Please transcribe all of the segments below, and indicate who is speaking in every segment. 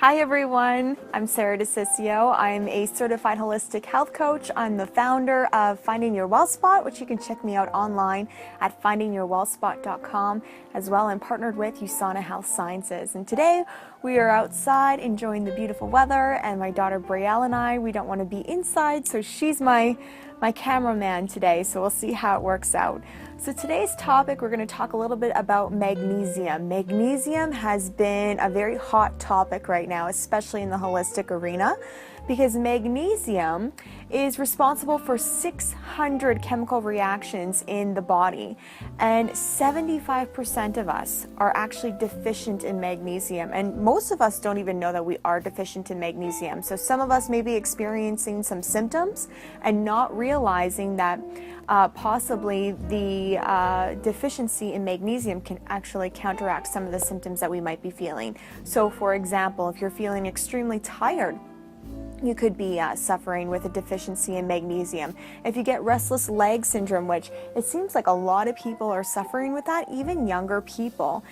Speaker 1: Hi everyone, I'm Sarah DeCiccio. I'm a certified holistic health coach. I'm the founder of Finding Your Well Spot, which you can check me out online at findingyourwellspot.com, as well. I'm partnered with USANA Health Sciences. And today we are outside enjoying the beautiful weather, and my daughter Brielle and I, we don't want to be inside, so she's my cameraman today, so we'll see how it works out. So today's topic, we're going to talk a little bit about magnesium. Magnesium has been a very hot topic right now, especially in the holistic arena, because magnesium is responsible for 600 chemical reactions in the body, and 75% of us are actually deficient in magnesium, and most of us don't even know that we are deficient in magnesium. So some of us may be experiencing some symptoms and not realizing that possibly the deficiency in magnesium can actually counteract some of the symptoms that we might be feeling. So for example, if you're feeling extremely tired, you could be suffering with a deficiency in magnesium. If you get restless leg syndrome, which it seems like a lot of people are suffering with that, even younger people,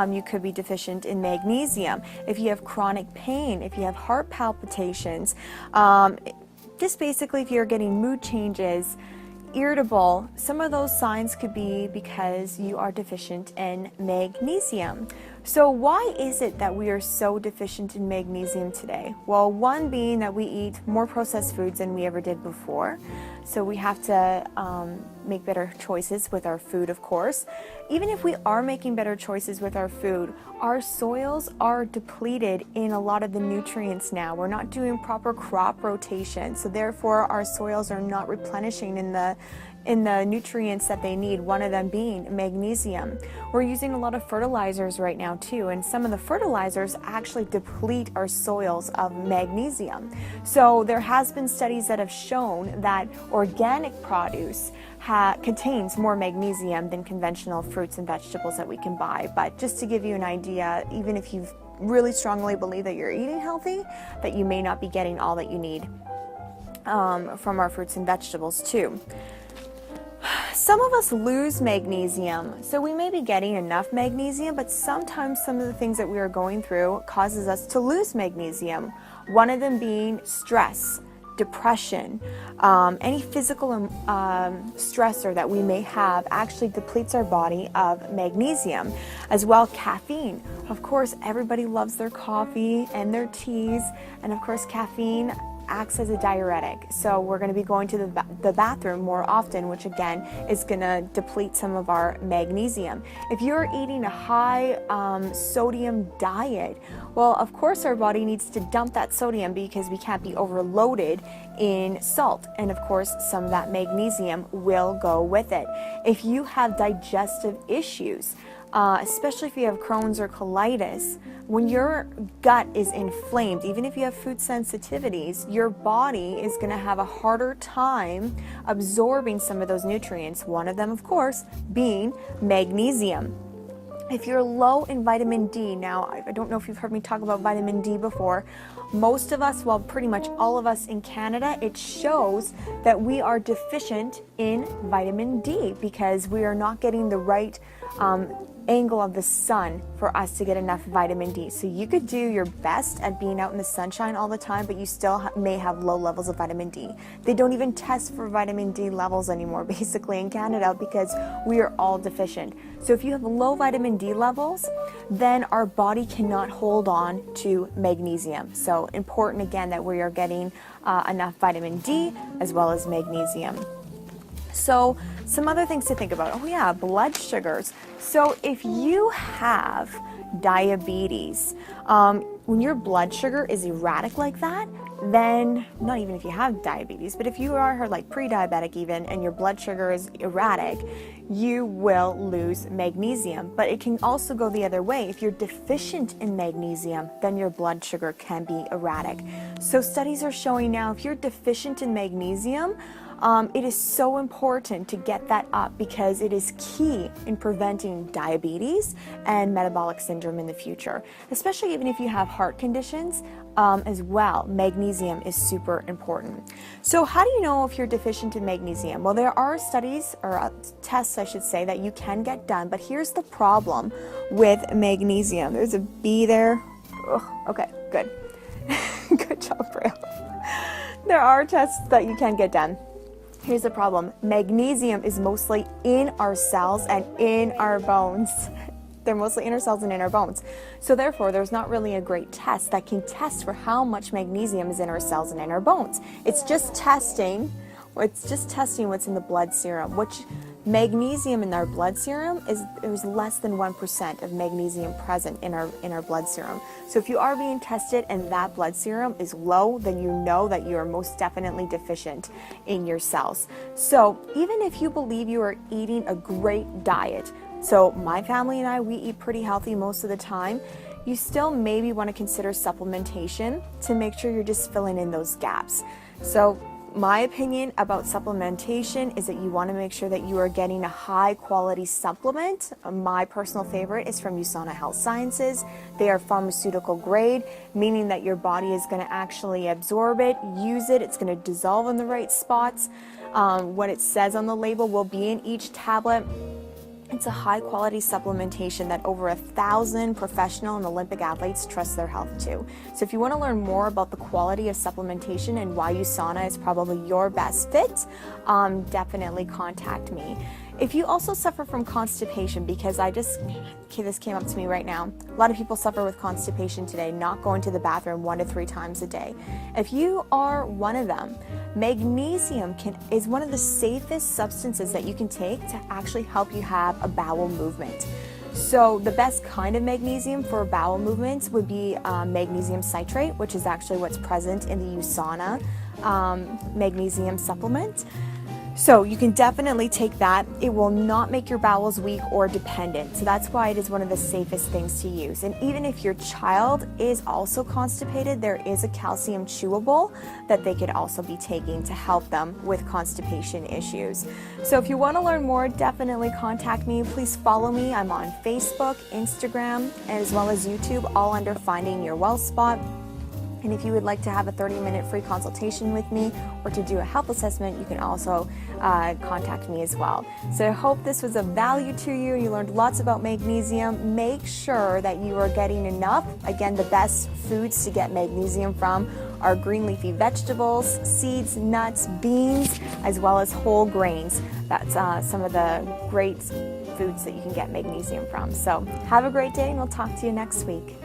Speaker 1: you could be deficient in magnesium. If you have chronic pain, if you have heart palpitations, just basically if you're getting mood changes, irritable, some of those signs could be because you are deficient in magnesium. So why is it that we are so deficient in magnesium today? Well, one being that we eat more processed foods than we ever did before. So we have to make better choices with our food, of course. Even if we are making better choices with our food, our soils are depleted in a lot of the nutrients now. We're not doing proper crop rotation, so therefore our soils are not replenishing in the nutrients that they need, one of them being magnesium. We're using a lot of fertilizers right now too, and some of the fertilizers actually deplete our soils of magnesium. So there has been studies that have shown that organic produce contains more magnesium than conventional fruits and vegetables that we can buy. But just to give you an idea, even if you really strongly believe that you're eating healthy, that you may not be getting all that you need from our fruits and vegetables too. Some of us lose magnesium, so we may be getting enough magnesium, but sometimes some of the things that we are going through causes us to lose magnesium. One of them being stress, depression, any physical stressor that we may have actually depletes our body of magnesium. As well, caffeine. Of course, everybody loves their coffee and their teas, and of course caffeine acts as a diuretic, so we're going to be going to the bathroom more often, which again is going to deplete some of our magnesium. If you're eating a high sodium diet, well, of course our body needs to dump that sodium because we can't be overloaded in salt, and of course some of that magnesium will go with it. If you have digestive issues, especially if you have Crohn's or colitis, when your gut is inflamed, even if you have food sensitivities, your body is going to have a harder time absorbing some of those nutrients, one of them, of course, being magnesium. If you're low in vitamin D, now I don't know if you've heard me talk about vitamin D before, most of us, well, pretty much all of us in Canada, it shows that we are deficient in vitamin D because we are not getting the right angle of the sun for us to get enough vitamin D. So you could do your best at being out in the sunshine all the time, but you still may have low levels of vitamin D. They don't even test for vitamin D levels anymore, basically, in Canada, because we are all deficient. So if you have low vitamin D levels, then our body cannot hold on to magnesium. So important, again, that we are getting enough vitamin D as well as magnesium. So some other things to think about. Oh yeah, blood sugars. So if you have diabetes, when your blood sugar is erratic like that, then not even if you have diabetes, but if you are like pre-diabetic even and your blood sugar is erratic, you will lose magnesium. But it can also go the other way. If you're deficient in magnesium, then your blood sugar can be erratic. So studies are showing now if you're deficient in magnesium, it is so important to get that up because it is key in preventing diabetes and metabolic syndrome in the future, especially even if you have heart conditions as well. Magnesium is super important. So how do you know if you're deficient in magnesium? Well, there are studies or tests, I should say, that you can get done, but here's the problem with magnesium. There's a bee there Ugh, okay, good. Good job, Braille. There are tests that you can get done. Here's the problem. Magnesium is mostly in our cells and in our bones. They're mostly in our cells and in our bones. So therefore, there's not really a great test that can test for how much magnesium is in our cells and in our bones. It's just testing what's in the blood serum, which magnesium in our blood serum there's less than 1% of magnesium present in our blood serum. So if you are being tested and that blood serum is low, then you know that you are most definitely deficient in your cells. So even if you believe you are eating a great diet, so my family and I, we eat pretty healthy most of the time, you still maybe want to consider supplementation to make sure you're just filling in those gaps. So my opinion about supplementation is that you want to make sure that you are getting a high quality supplement. My personal favorite is from USANA Health Sciences. They are pharmaceutical grade, meaning that your body is going to actually absorb it, use it, it's going to dissolve in the right spots. What it says on the label will be in each tablet. It's a high quality supplementation that over 1,000 professional and Olympic athletes trust their health to. So if you want to learn more about the quality of supplementation and why USANA is probably your best fit, definitely contact me. If you also suffer from constipation, because this came up to me right now, a lot of people suffer with constipation today, not going to the bathroom 1 to 3 times a day. If you are one of them, magnesium is one of the safest substances that you can take to actually help you have a bowel movement. So the best kind of magnesium for bowel movements would be magnesium citrate, which is actually what's present in the USANA magnesium supplement. So you can definitely take that. It will not make your bowels weak or dependent. So that's why it is one of the safest things to use. And even if your child is also constipated, there is a calcium chewable that they could also be taking to help them with constipation issues. So if you want to learn more, definitely contact me. Please follow me. I'm on Facebook, Instagram, as well as YouTube, all under Finding Your Well Spot. And if you would like to have a 30-minute free consultation with me or to do a health assessment, you can also contact me as well. So I hope this was of value to you. You learned lots about magnesium. Make sure that you are getting enough. Again, the best foods to get magnesium from are green leafy vegetables, seeds, nuts, beans, as well as whole grains. That's some of the great foods that you can get magnesium from. So have a great day, and we'll talk to you next week.